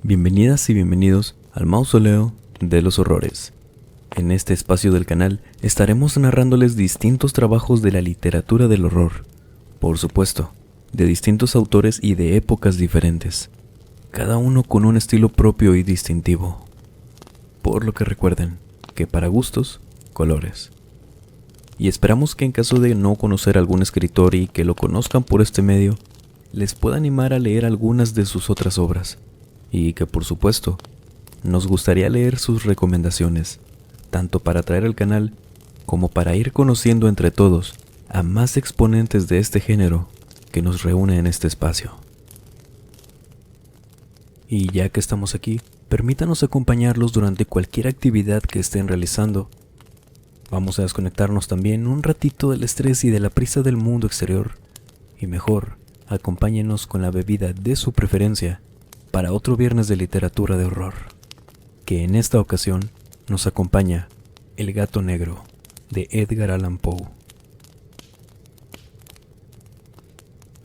Bienvenidas y bienvenidos al Mausoleo de los Horrores. En este espacio del canal estaremos narrándoles distintos trabajos de la literatura del horror, por supuesto, de distintos autores y de épocas diferentes, cada uno con un estilo propio y distintivo. Por lo que recuerden que para gustos, colores. Y esperamos que en caso de no conocer a algún escritor y que lo conozcan por este medio, les pueda animar a leer algunas de sus otras obras, y que por supuesto, nos gustaría leer sus recomendaciones, tanto para traer al canal como para ir conociendo entre todos a más exponentes de este género que nos reúne en este espacio. Y ya que estamos aquí, permítanos acompañarlos durante cualquier actividad que estén realizando. Vamos a desconectarnos también un ratito del estrés y de la prisa del mundo exterior, y mejor, acompáñenos con la bebida de su preferencia para otro viernes de literatura de horror, que en esta ocasión nos acompaña El gato negro, de Edgar Allan Poe.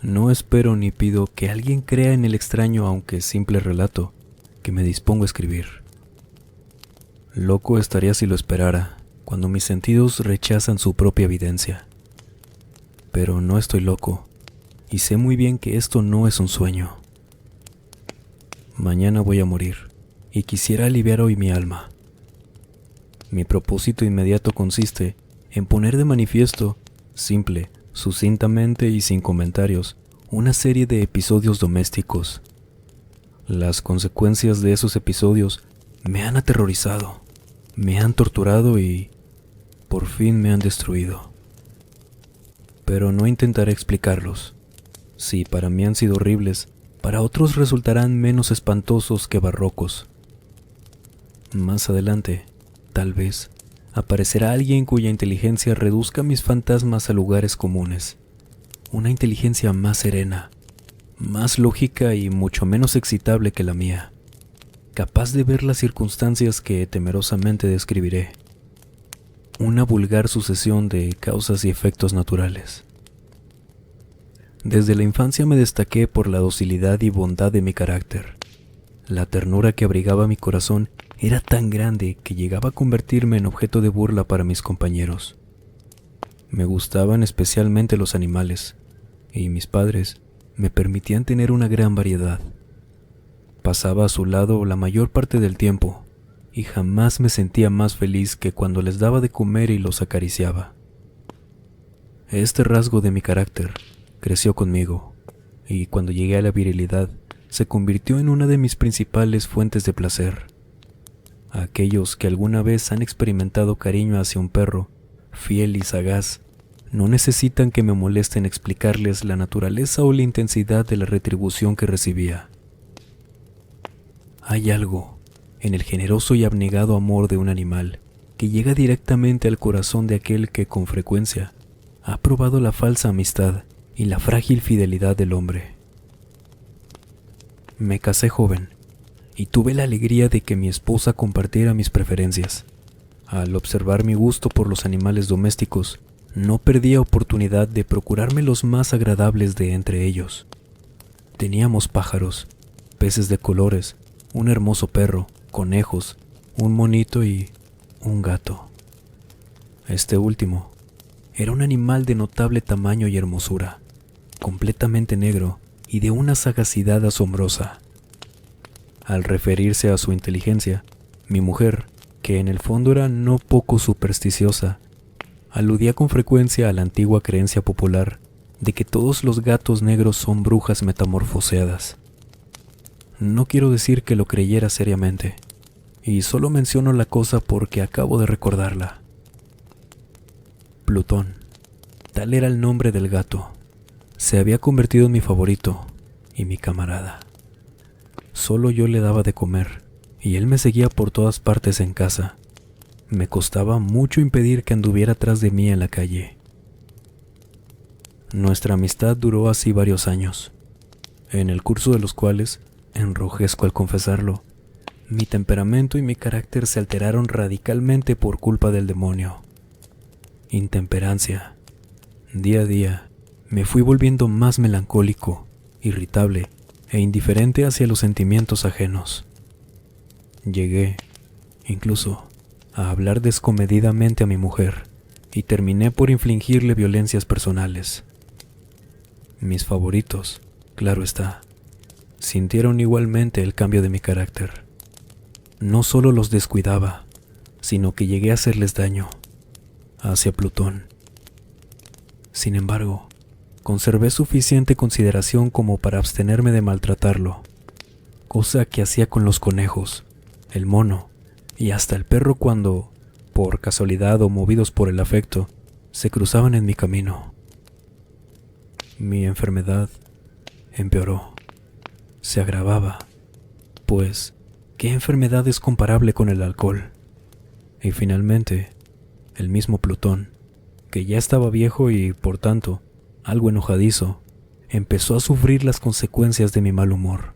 No espero ni pido que alguien crea en el extraño aunque simple relato que me dispongo a escribir. Loco estaría si lo esperara, cuando mis sentidos rechazan su propia evidencia. Pero no estoy loco, y sé muy bien que esto no es un sueño. Mañana voy a morir, y quisiera aliviar hoy mi alma. Mi propósito inmediato consiste en poner de manifiesto, simple, sucintamente y sin comentarios, una serie de episodios domésticos. Las consecuencias de esos episodios me han aterrorizado, me han torturado y, por fin, me han destruido. Pero no intentaré explicarlos. Si para mí han sido horribles, para otros resultarán menos espantosos que barrocos. Más adelante, tal vez, aparecerá alguien cuya inteligencia reduzca mis fantasmas a lugares comunes. Una inteligencia más serena, más lógica y mucho menos excitable que la mía, capaz de ver las circunstancias que temerosamente describiré. Una vulgar sucesión de causas y efectos naturales. Desde la infancia me destaqué por la docilidad y bondad de mi carácter. La ternura que abrigaba mi corazón era tan grande que llegaba a convertirme en objeto de burla para mis compañeros. Me gustaban especialmente los animales, y mis padres me permitían tener una gran variedad. Pasaba a su lado la mayor parte del tiempo, y jamás me sentía más feliz que cuando les daba de comer y los acariciaba. Este rasgo de mi carácter creció conmigo, y cuando llegué a la virilidad, se convirtió en una de mis principales fuentes de placer. Aquellos que alguna vez han experimentado cariño hacia un perro, fiel y sagaz, no necesitan que me molesten explicarles la naturaleza o la intensidad de la retribución que recibía. Hay algo en el generoso y abnegado amor de un animal que llega directamente al corazón de aquel que con frecuencia ha probado la falsa amistad y la frágil fidelidad del hombre. Me casé joven y tuve la alegría de que mi esposa compartiera mis preferencias. Al observar mi gusto por los animales domésticos, no perdía oportunidad de procurarme los más agradables de entre ellos. Teníamos pájaros, peces de colores, un hermoso perro, conejos, un monito y un gato. Este último era un animal de notable tamaño y hermosura, completamente negro y de una sagacidad asombrosa. Al referirse a su inteligencia, mi mujer, que en el fondo era no poco supersticiosa, aludía con frecuencia a la antigua creencia popular de que todos los gatos negros son brujas metamorfoseadas. No quiero decir que lo creyera seriamente, y solo menciono la cosa porque acabo de recordarla. Plutón, tal era el nombre del gato, se había convertido en mi favorito y mi camarada. Solo yo le daba de comer, y él me seguía por todas partes en casa. Me costaba mucho impedir que anduviera tras de mí en la calle. Nuestra amistad duró así varios años, en el curso de los cuales, enrojezco al confesarlo, mi temperamento y mi carácter se alteraron radicalmente por culpa del demonio. Intemperancia. Día a día, me fui volviendo más melancólico, irritable e indiferente hacia los sentimientos ajenos. Llegué, incluso, a hablar descomedidamente a mi mujer y terminé por infligirle violencias personales. Mis favoritos, claro está, sintieron igualmente el cambio de mi carácter. No solo los descuidaba, sino que llegué a hacerles daño, hacia Plutón. Sin embargo, conservé suficiente consideración como para abstenerme de maltratarlo, cosa que hacía con los conejos, el mono y hasta el perro cuando, por casualidad o movidos por el afecto, se cruzaban en mi camino. Mi enfermedad empeoró, se agravaba, pues, ¿qué enfermedad es comparable con el alcohol? Y finalmente, el mismo Plutón, que ya estaba viejo y, por tanto, algo enojadizo, empezó a sufrir las consecuencias de mi mal humor.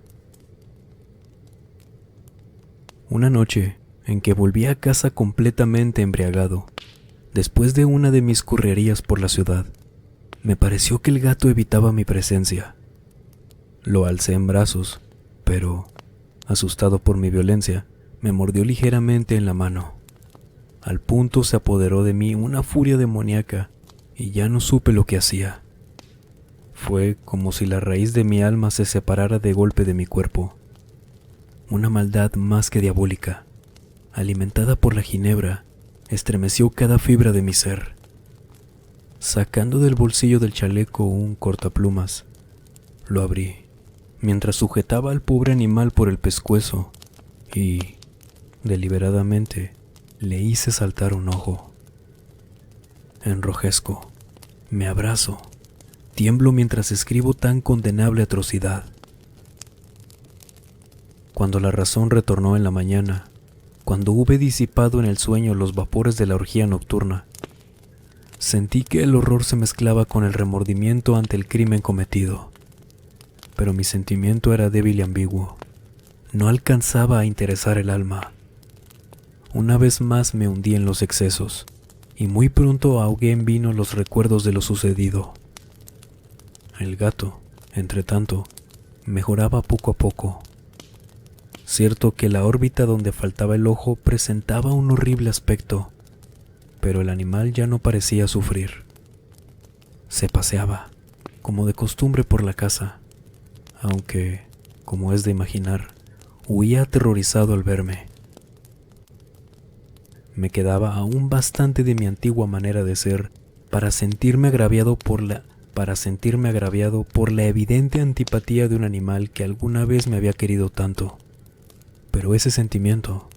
Una noche en que volví a casa completamente embriagado, después de una de mis correrías por la ciudad, me pareció que el gato evitaba mi presencia. Lo alcé en brazos, pero, asustado por mi violencia, me mordió ligeramente en la mano. Al punto se apoderó de mí una furia demoníaca y ya no supe lo que hacía. Fue como si la raíz de mi alma se separara de golpe de mi cuerpo. Una maldad más que diabólica, alimentada por la ginebra, estremeció cada fibra de mi ser. Sacando del bolsillo del chaleco un cortaplumas, lo abrí, mientras sujetaba al pobre animal por el pescuezo y, deliberadamente, le hice saltar un ojo. Enrojezco, me abrazo, tiemblo mientras escribo tan condenable atrocidad. Cuando la razón retornó en la mañana, cuando hube disipado en el sueño los vapores de la orgía nocturna, sentí que el horror se mezclaba con el remordimiento ante el crimen cometido. Pero mi sentimiento era débil y ambiguo. No alcanzaba a interesar el alma. Una vez más me hundí en los excesos, y muy pronto ahogué en vino los recuerdos de lo sucedido. El gato, entretanto, mejoraba poco a poco. Cierto que la órbita donde faltaba el ojo presentaba un horrible aspecto, pero el animal ya no parecía sufrir. Se paseaba, como de costumbre, por la casa, aunque, como es de imaginar, huía aterrorizado al verme. Me quedaba aún bastante de mi antigua manera de ser para sentirme agraviado por la evidente antipatía de un animal que alguna vez me había querido tanto. Pero ese sentimiento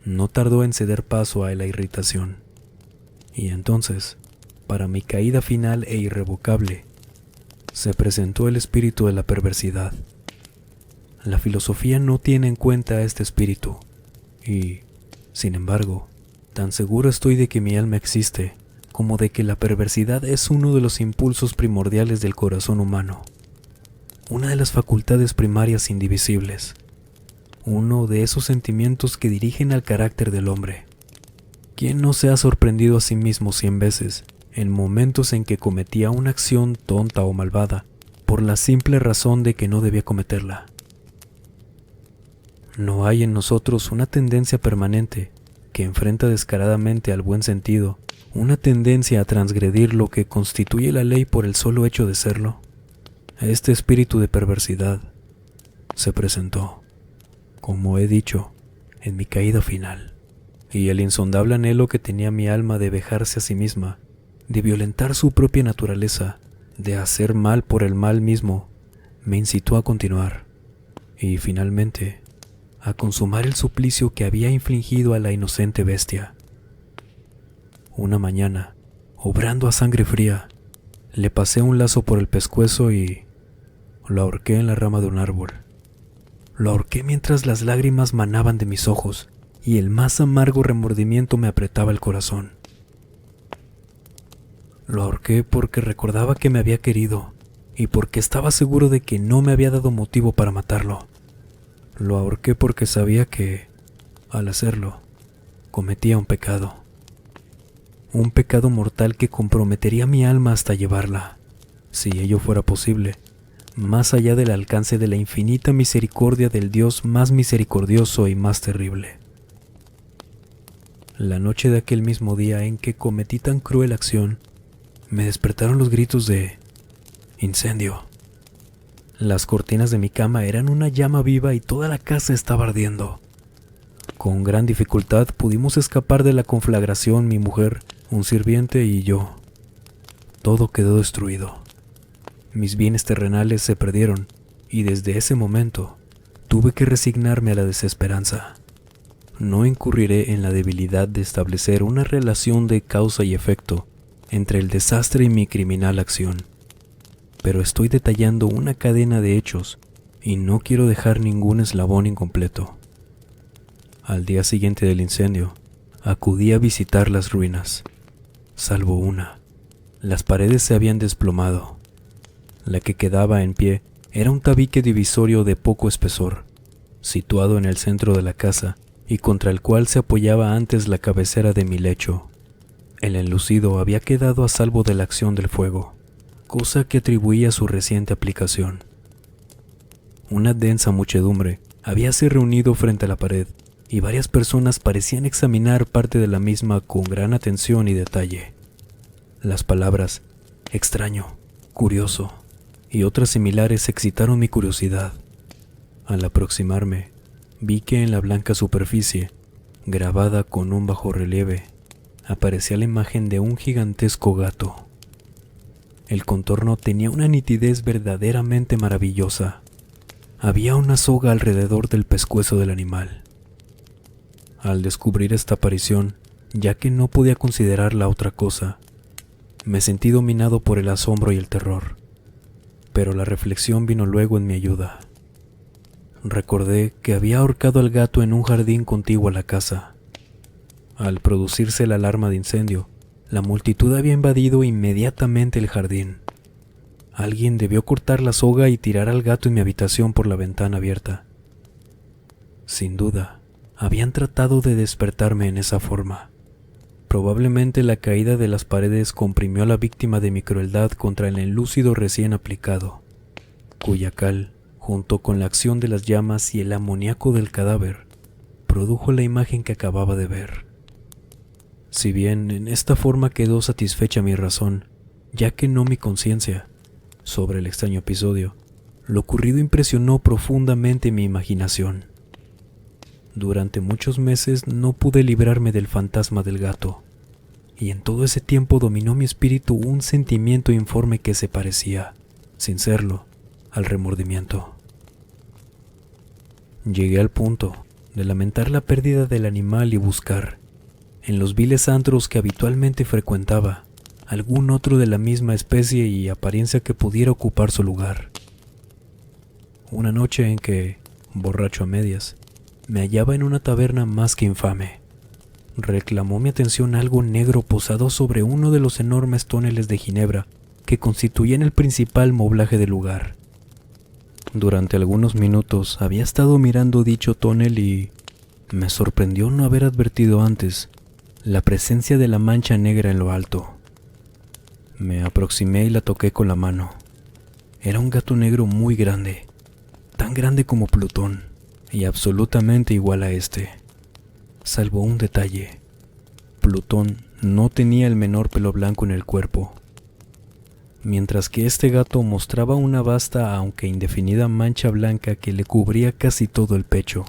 no tardó en ceder paso a la irritación. Y entonces, para mi caída final e irrevocable, se presentó el espíritu de la perversidad. La filosofía no tiene en cuenta este espíritu, y, sin embargo, tan seguro estoy de que mi alma existe, como de que la perversidad es uno de los impulsos primordiales del corazón humano, una de las facultades primarias indivisibles, uno de esos sentimientos que dirigen al carácter del hombre. ¿Quién no se ha sorprendido a sí mismo 100 veces en momentos en que cometía una acción tonta o malvada por la simple razón de que no debía cometerla? ¿No hay en nosotros una tendencia permanente que enfrenta descaradamente al buen sentido, una tendencia a transgredir lo que constituye la ley por el solo hecho de serlo? Este espíritu de perversidad se presentó, como he dicho, en mi caída final, y el insondable anhelo que tenía mi alma de vejarse a sí misma, de violentar su propia naturaleza, de hacer mal por el mal mismo, me incitó a continuar, y finalmente a consumar el suplicio que había infligido a la inocente bestia. Una mañana, obrando a sangre fría, le pasé un lazo por el pescuezo y lo ahorqué en la rama de un árbol. Lo ahorqué mientras las lágrimas manaban de mis ojos y el más amargo remordimiento me apretaba el corazón. Lo ahorqué porque recordaba que me había querido y porque estaba seguro de que no me había dado motivo para matarlo. Lo ahorqué porque sabía que, al hacerlo, cometía un pecado mortal que comprometería mi alma hasta llevarla, si ello fuera posible, más allá del alcance de la infinita misericordia del Dios más misericordioso y más terrible. La noche de aquel mismo día en que cometí tan cruel acción, me despertaron los gritos de ¡incendio! Las cortinas de mi cama eran una llama viva y toda la casa estaba ardiendo. Con gran dificultad pudimos escapar de la conflagración mi mujer, un sirviente y yo. Todo quedó destruido. Mis bienes terrenales se perdieron y desde ese momento tuve que resignarme a la desesperanza. No incurriré en la debilidad de establecer una relación de causa y efecto entre el desastre y mi criminal acción, pero estoy detallando una cadena de hechos y no quiero dejar ningún eslabón incompleto. Al día siguiente del incendio, acudí a visitar las ruinas, salvo una. Las paredes se habían desplomado. La que quedaba en pie era un tabique divisorio de poco espesor, situado en el centro de la casa y contra el cual se apoyaba antes la cabecera de mi lecho. El enlucido había quedado a salvo de la acción del fuego, cosa que atribuía a su reciente aplicación. Una densa muchedumbre habíase reunido frente a la pared y varias personas parecían examinar parte de la misma con gran atención y detalle. Las palabras extraño, curioso y otras similares excitaron mi curiosidad. Al aproximarme, vi que en la blanca superficie, grabada con un bajorrelieve, aparecía la imagen de un gigantesco gato. El contorno tenía una nitidez verdaderamente maravillosa. Había una soga alrededor del pescuezo del animal. Al descubrir esta aparición, ya que no podía considerarla otra cosa, me sentí dominado por el asombro y el terror, pero la reflexión vino luego en mi ayuda. Recordé que había ahorcado al gato en un jardín contiguo a la casa. Al producirse la alarma de incendio, la multitud había invadido inmediatamente el jardín. Alguien debió cortar la soga y tirar al gato en mi habitación por la ventana abierta. Sin duda, habían tratado de despertarme en esa forma. Probablemente la caída de las paredes comprimió a la víctima de mi crueldad contra el enlúcido recién aplicado, cuya cal, junto con la acción de las llamas y el amoníaco del cadáver, produjo la imagen que acababa de ver. Si bien en esta forma quedó satisfecha mi razón, ya que no mi conciencia, sobre el extraño episodio, lo ocurrido impresionó profundamente mi imaginación. Durante muchos meses no pude librarme del fantasma del gato, y en todo ese tiempo dominó mi espíritu un sentimiento informe que se parecía, sin serlo, al remordimiento. Llegué al punto de lamentar la pérdida del animal y buscar, en los viles antros que habitualmente frecuentaba, algún otro de la misma especie y apariencia que pudiera ocupar su lugar. Una noche en que, borracho a medias, me hallaba en una taberna más que infame, reclamó mi atención algo negro posado sobre uno de los enormes toneles de ginebra que constituían el principal moblaje del lugar. Durante algunos minutos había estado mirando dicho tonel y me sorprendió no haber advertido antes la presencia de la mancha negra en lo alto. Me aproximé y la toqué con la mano. Era un gato negro muy grande, tan grande como Plutón, y absolutamente igual a este, salvo un detalle. Plutón no tenía el menor pelo blanco en el cuerpo, mientras que este gato mostraba una vasta aunque indefinida mancha blanca que le cubría casi todo el pecho.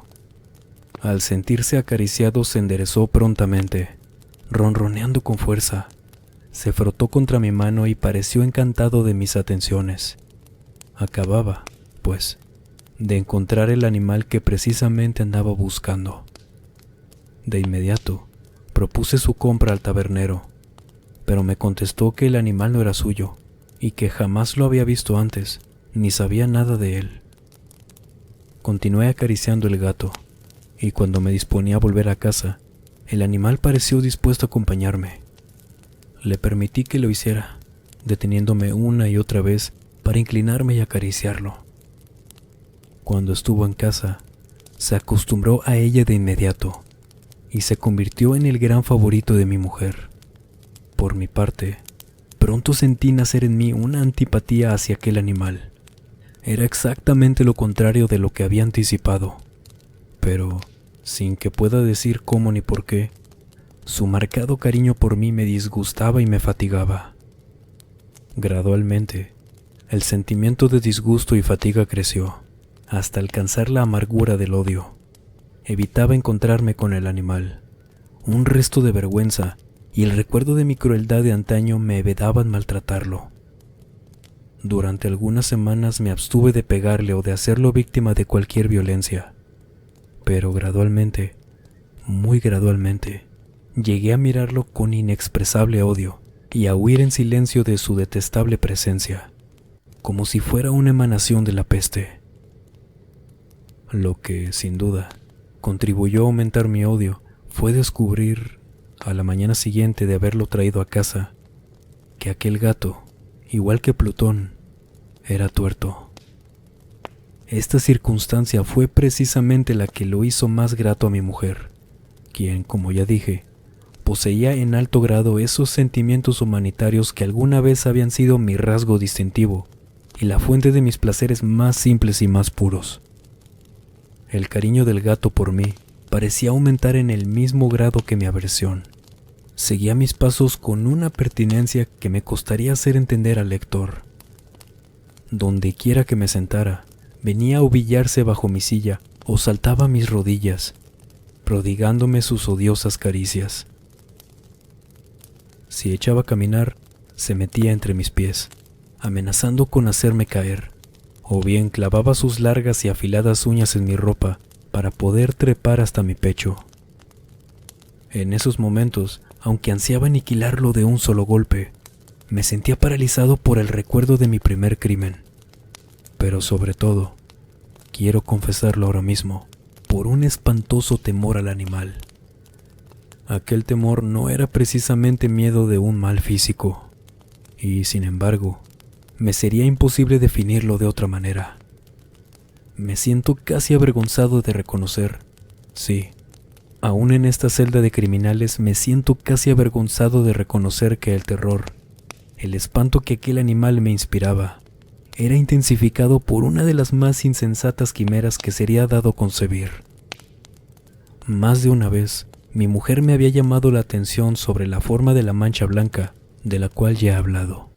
Al sentirse acariciado se enderezó prontamente, ronroneando con fuerza. Se frotó contra mi mano y pareció encantado de mis atenciones. Acababa, pues, de encontrar el animal que precisamente andaba buscando. De inmediato, propuse su compra al tabernero, pero me contestó que el animal no era suyo y que jamás lo había visto antes, ni sabía nada de él. Continué acariciando el gato, y cuando me disponía a volver a casa, el animal pareció dispuesto a acompañarme. Le permití que lo hiciera, deteniéndome una y otra vez para inclinarme y acariciarlo. Cuando estuvo en casa, se acostumbró a ella de inmediato y se convirtió en el gran favorito de mi mujer. Por mi parte, pronto sentí nacer en mí una antipatía hacia aquel animal, Era exactamente lo contrario de lo que había anticipado, pero sin que pueda decir cómo ni por qué, su marcado cariño por mí me disgustaba y me fatigaba. Gradualmente, el sentimiento de disgusto y fatiga creció, hasta alcanzar la amargura del odio. Evitaba encontrarme con el animal. Un resto de vergüenza y el recuerdo de mi crueldad de antaño me vedaban maltratarlo. Durante algunas semanas me abstuve de pegarle o de hacerlo víctima de cualquier violencia, pero gradualmente, muy gradualmente, llegué a mirarlo con inexpresable odio y a huir en silencio de su detestable presencia, como si fuera una emanación de la peste. Lo que, sin duda, contribuyó a aumentar mi odio fue descubrir, a la mañana siguiente de haberlo traído a casa, que aquel gato, igual que Plutón, era tuerto. Esta circunstancia fue precisamente la que lo hizo más grato a mi mujer, quien, como ya dije, poseía en alto grado esos sentimientos humanitarios que alguna vez habían sido mi rasgo distintivo y la fuente de mis placeres más simples y más puros. El cariño del gato por mí parecía aumentar en el mismo grado que mi aversión. Seguía mis pasos con una pertinencia que me costaría hacer entender al lector. Donde quiera que me sentara, venía a ovillarse bajo mi silla o saltaba a mis rodillas, prodigándome sus odiosas caricias. Si echaba a caminar, se metía entre mis pies, amenazando con hacerme caer, o bien clavaba sus largas y afiladas uñas en mi ropa para poder trepar hasta mi pecho. En esos momentos, aunque ansiaba aniquilarlo de un solo golpe, me sentía paralizado por el recuerdo de mi primer crimen, pero sobre todo, quiero confesarlo ahora mismo, por un espantoso temor al animal. Aquel temor no era precisamente miedo de un mal físico, y sin embargo, me sería imposible definirlo de otra manera. Me siento casi avergonzado de reconocer, sí, aún en esta celda de criminales me siento casi avergonzado de reconocer que el terror, el espanto que aquel animal me inspiraba, era intensificado por una de las más insensatas quimeras que sería dado concebir. Más de una vez, mi mujer me había llamado la atención sobre la forma de la mancha blanca, de la cual ya he hablado,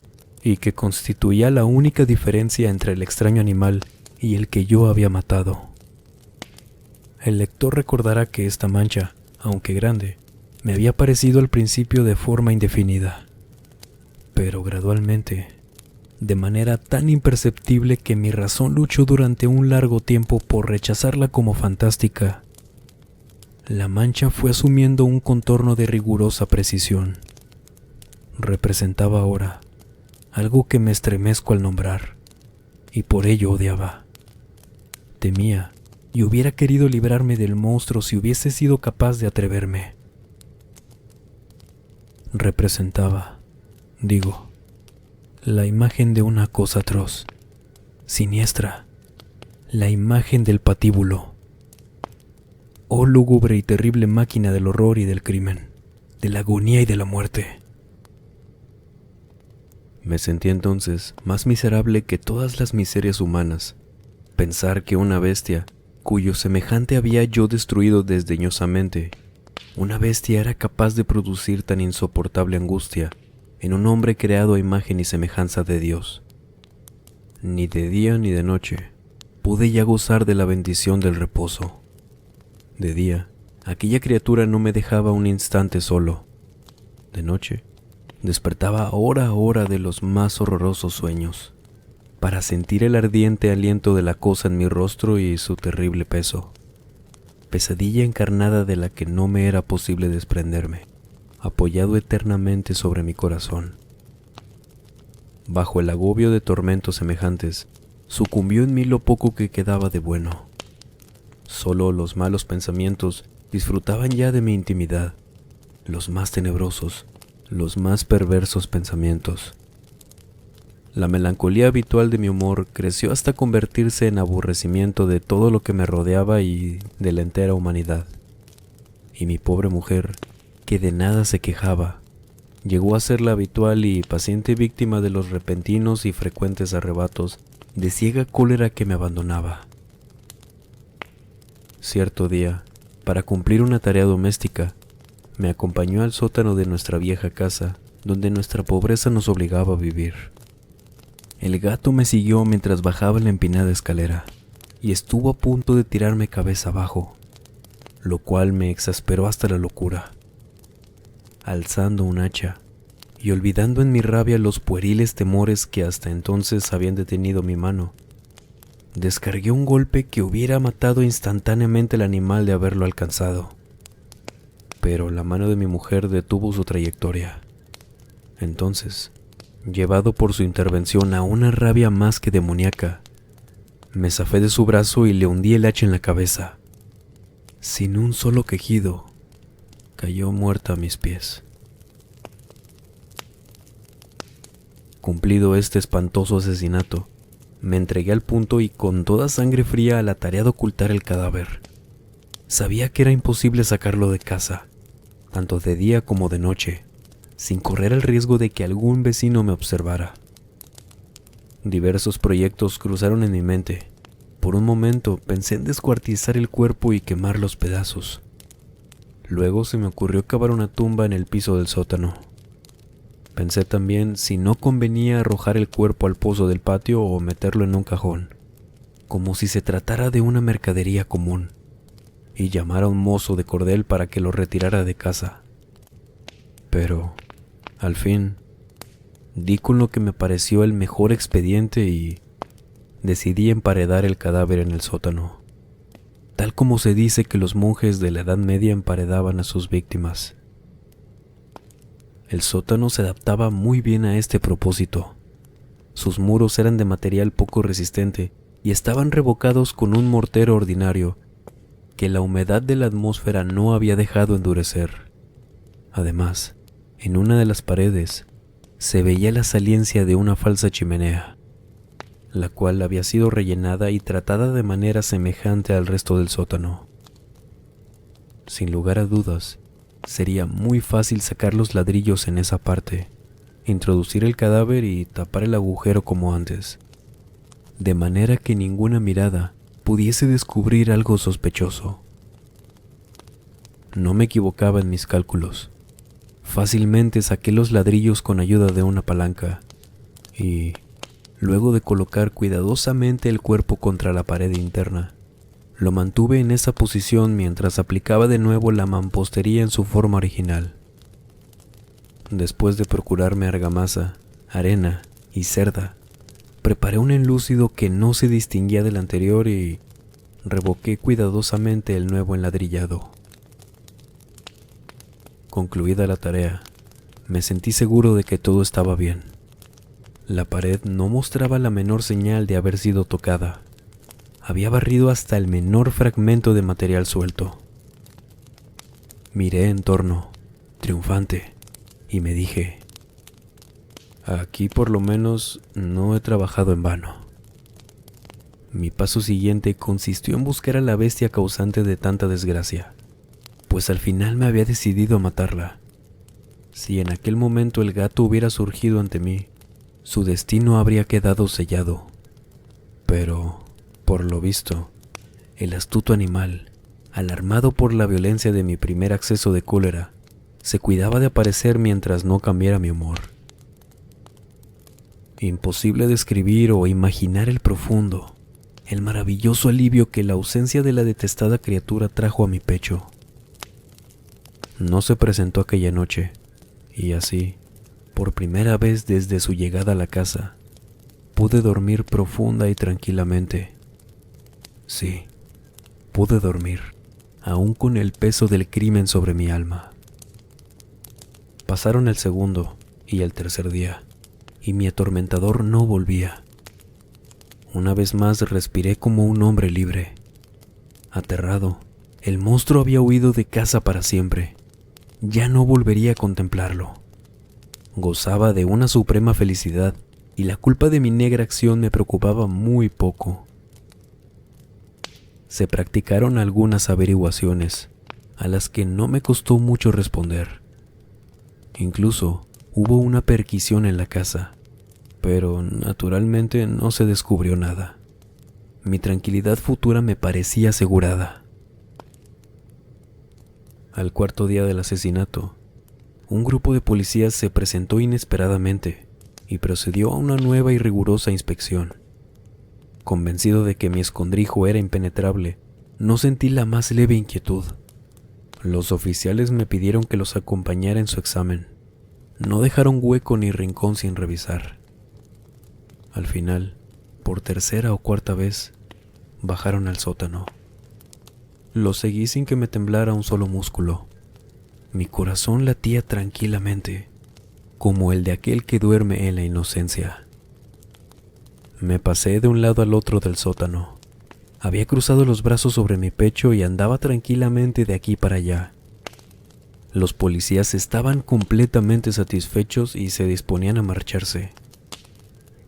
y que constituía la única diferencia entre el extraño animal y el que yo había matado. El lector recordará que esta mancha, aunque grande, me había parecido al principio de forma indefinida, pero gradualmente, de manera tan imperceptible que mi razón luchó durante un largo tiempo por rechazarla como fantástica, la mancha fue asumiendo un contorno de rigurosa precisión. Representaba ahora algo que me estremezco al nombrar, y por ello odiaba. Temía y hubiera querido librarme del monstruo si hubiese sido capaz de atreverme. Representaba, digo, la imagen de una cosa atroz, siniestra, la imagen del patíbulo. Oh lúgubre y terrible máquina del horror y del crimen, de la agonía y de la muerte. Me sentí entonces más miserable que todas las miserias humanas. Pensar que una bestia, cuyo semejante había yo destruido desdeñosamente, una bestia era capaz de producir tan insoportable angustia en un hombre creado a imagen y semejanza de Dios. Ni de día ni de noche pude ya gozar de la bendición del reposo. De día, aquella criatura no me dejaba un instante solo. De noche, despertaba hora a hora de los más horrorosos sueños, para sentir el ardiente aliento de la cosa en mi rostro y su terrible peso. Pesadilla encarnada de la que no me era posible desprenderme, apoyado eternamente sobre mi corazón. Bajo el agobio de tormentos semejantes, sucumbió en mí lo poco que quedaba de bueno. Solo los malos pensamientos disfrutaban ya de mi intimidad, los más tenebrosos, los más perversos pensamientos. La melancolía habitual de mi humor creció hasta convertirse en aborrecimiento de todo lo que me rodeaba y de la entera humanidad. Y mi pobre mujer, que de nada se quejaba, llegó a ser la habitual y paciente víctima de los repentinos y frecuentes arrebatos de ciega cólera que me abandonaba. Cierto día, para cumplir una tarea doméstica, me acompañó al sótano de nuestra vieja casa, donde nuestra pobreza nos obligaba a vivir. El gato me siguió mientras bajaba la empinada escalera y estuvo a punto de tirarme cabeza abajo, lo cual me exasperó hasta la locura. Alzando un hacha y olvidando en mi rabia los pueriles temores que hasta entonces habían detenido mi mano, descargué un golpe que hubiera matado instantáneamente al animal de haberlo alcanzado. Pero la mano de mi mujer detuvo su trayectoria. Entonces, llevado por su intervención a una rabia más que demoníaca, me zafé de su brazo y le hundí el hacha en la cabeza. Sin un solo quejido, cayó muerta a mis pies. Cumplido este espantoso asesinato, me entregué al punto y con toda sangre fría a la tarea de ocultar el cadáver. Sabía que era imposible sacarlo de casa, tanto de día como de noche, sin correr el riesgo de que algún vecino me observara. Diversos proyectos cruzaron en mi mente. Por un momento pensé en descuartizar el cuerpo y quemar los pedazos. Luego se me ocurrió cavar una tumba en el piso del sótano. Pensé también si no convenía arrojar el cuerpo al pozo del patio o meterlo en un cajón, como si se tratara de una mercadería común, y llamar a un mozo de cordel para que lo retirara de casa. Pero, al fin, di con lo que me pareció el mejor expediente y decidí emparedar el cadáver en el sótano, tal como se dice que los monjes de la Edad Media emparedaban a sus víctimas. El sótano se adaptaba muy bien a este propósito. Sus muros eran de material poco resistente y estaban revocados con un mortero ordinario que la humedad de la atmósfera no había dejado endurecer. Además, en una de las paredes se veía la saliencia de una falsa chimenea, la cual había sido rellenada y tratada de manera semejante al resto del sótano. Sin lugar a dudas, sería muy fácil sacar los ladrillos en esa parte, introducir el cadáver y tapar el agujero como antes, de manera que ninguna mirada pudiese descubrir algo sospechoso. No me equivocaba en mis cálculos. Fácilmente saqué los ladrillos con ayuda de una palanca y, luego de colocar cuidadosamente el cuerpo contra la pared interna, lo mantuve en esa posición mientras aplicaba de nuevo la mampostería en su forma original. Después de procurarme argamasa, arena y cerda, preparé un enlúcido que no se distinguía del anterior y revoqué cuidadosamente el nuevo enladrillado. Concluida la tarea, me sentí seguro de que todo estaba bien. La pared no mostraba la menor señal de haber sido tocada. Había barrido hasta el menor fragmento de material suelto. Miré en torno, triunfante, y me dije: aquí por lo menos no he trabajado en vano. Mi paso siguiente consistió en buscar a la bestia causante de tanta desgracia, pues al final me había decidido a matarla. Si en aquel momento el gato hubiera surgido ante mí, su destino habría quedado sellado. Pero, por lo visto, el astuto animal, alarmado por la violencia de mi primer acceso de cólera, se cuidaba de aparecer mientras no cambiara mi humor. Imposible describir o imaginar el profundo, el maravilloso alivio que la ausencia de la detestada criatura trajo a mi pecho. No se presentó aquella noche, y así, por primera vez desde su llegada a la casa, pude dormir profunda y tranquilamente. Sí, pude dormir, aún con el peso del crimen sobre mi alma. Pasaron el segundo y el tercer día, y mi atormentador no volvía. Una vez más respiré como un hombre libre. Aterrado, el monstruo había huido de casa para siempre. Ya no volvería a contemplarlo. Gozaba de una suprema felicidad, y la culpa de mi negra acción me preocupaba muy poco. Se practicaron algunas averiguaciones, a las que no me costó mucho responder. Incluso hubo una perquisición en la casa, pero naturalmente no se descubrió nada. Mi tranquilidad futura me parecía asegurada. Al cuarto día del asesinato, un grupo de policías se presentó inesperadamente y procedió a una nueva y rigurosa inspección. Convencido de que mi escondrijo era impenetrable, no sentí la más leve inquietud. Los oficiales me pidieron que los acompañara en su examen. No dejaron hueco ni rincón sin revisar. Al final, por tercera o cuarta vez, bajaron al sótano. Lo seguí sin que me temblara un solo músculo. Mi corazón latía tranquilamente, como el de aquel que duerme en la inocencia. Me pasé de un lado al otro del sótano. Había cruzado los brazos sobre mi pecho y andaba tranquilamente de aquí para allá. Los policías estaban completamente satisfechos y se disponían a marcharse.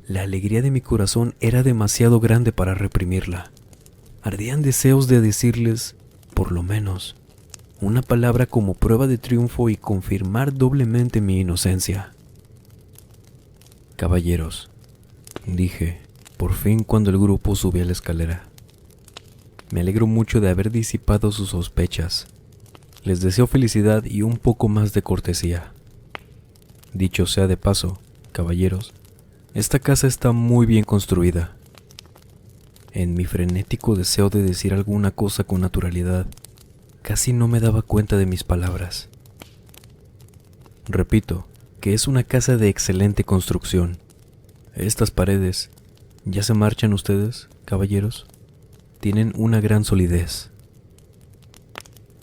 La alegría de mi corazón era demasiado grande para reprimirla. Ardían deseos de decirles, por lo menos, una palabra como prueba de triunfo y confirmar doblemente mi inocencia. Caballeros, dije, por fin cuando el grupo subía la escalera. Me alegro mucho de haber disipado sus sospechas. Les deseo felicidad y un poco más de cortesía. Dicho sea de paso, caballeros, esta casa está muy bien construida. En mi frenético deseo de decir alguna cosa con naturalidad, casi no me daba cuenta de mis palabras. Repito, que es una casa de excelente construcción. Estas paredes, ¿ya se marchan ustedes, caballeros? Tienen una gran solidez.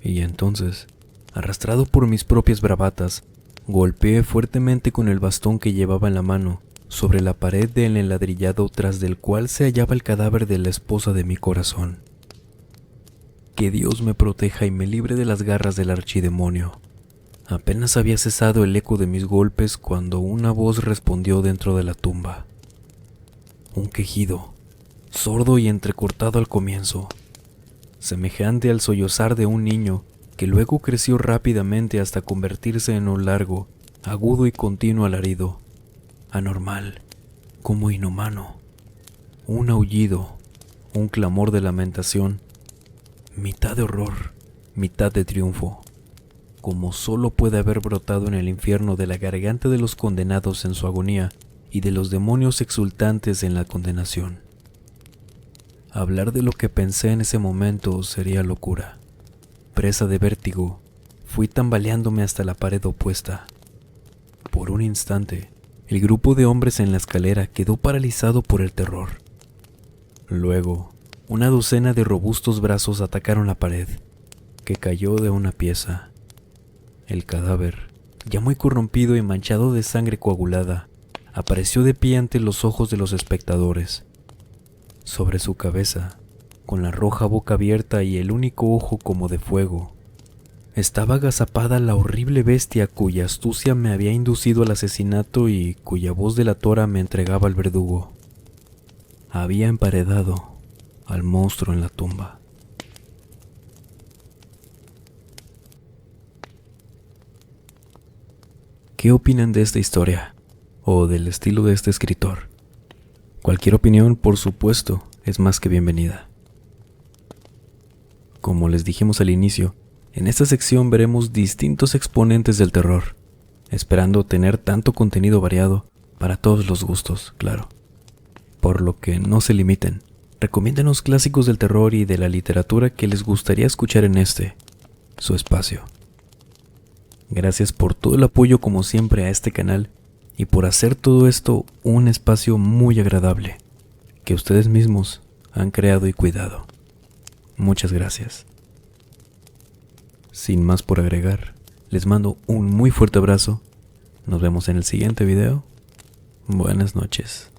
Y entonces, arrastrado por mis propias bravatas, golpeé fuertemente con el bastón que llevaba en la mano sobre la pared del enladrillado tras del cual se hallaba el cadáver de la esposa de mi corazón. Que Dios me proteja y me libre de las garras del archidemonio. Apenas había cesado el eco de mis golpes cuando una voz respondió dentro de la tumba. Un quejido, sordo y entrecortado al comienzo, semejante al sollozar de un niño que luego creció rápidamente hasta convertirse en un largo, agudo y continuo alarido, anormal, como inhumano, un aullido, un clamor de lamentación, mitad de horror, mitad de triunfo, como solo puede haber brotado en el infierno de la garganta de los condenados en su agonía y de los demonios exultantes en la condenación. Hablar de lo que pensé en ese momento sería locura. Presa de vértigo, fui tambaleándome hasta la pared opuesta. Por un instante, el grupo de hombres en la escalera quedó paralizado por el terror. Luego, una docena de robustos brazos atacaron la pared, que cayó de una pieza. El cadáver, ya muy corrompido y manchado de sangre coagulada, apareció de pie ante los ojos de los espectadores. Sobre su cabeza, con la roja boca abierta y el único ojo como de fuego, estaba agazapada la horrible bestia cuya astucia me había inducido al asesinato y cuya voz delatora me entregaba al verdugo. Había emparedado al monstruo en la tumba. ¿Qué opinan de esta historia? ¿O del estilo de este escritor? Cualquier opinión, por supuesto, es más que bienvenida. Como les dijimos al inicio, en esta sección veremos distintos exponentes del terror, esperando tener tanto contenido variado para todos los gustos, claro. Por lo que no se limiten, recomiéndanos clásicos del terror y de la literatura que les gustaría escuchar en su espacio. Gracias por todo el apoyo como siempre a este canal y por hacer todo esto un espacio muy agradable que ustedes mismos han creado y cuidado. Muchas gracias. Sin más por agregar, les mando un muy fuerte abrazo. Nos vemos en el siguiente video. Buenas noches.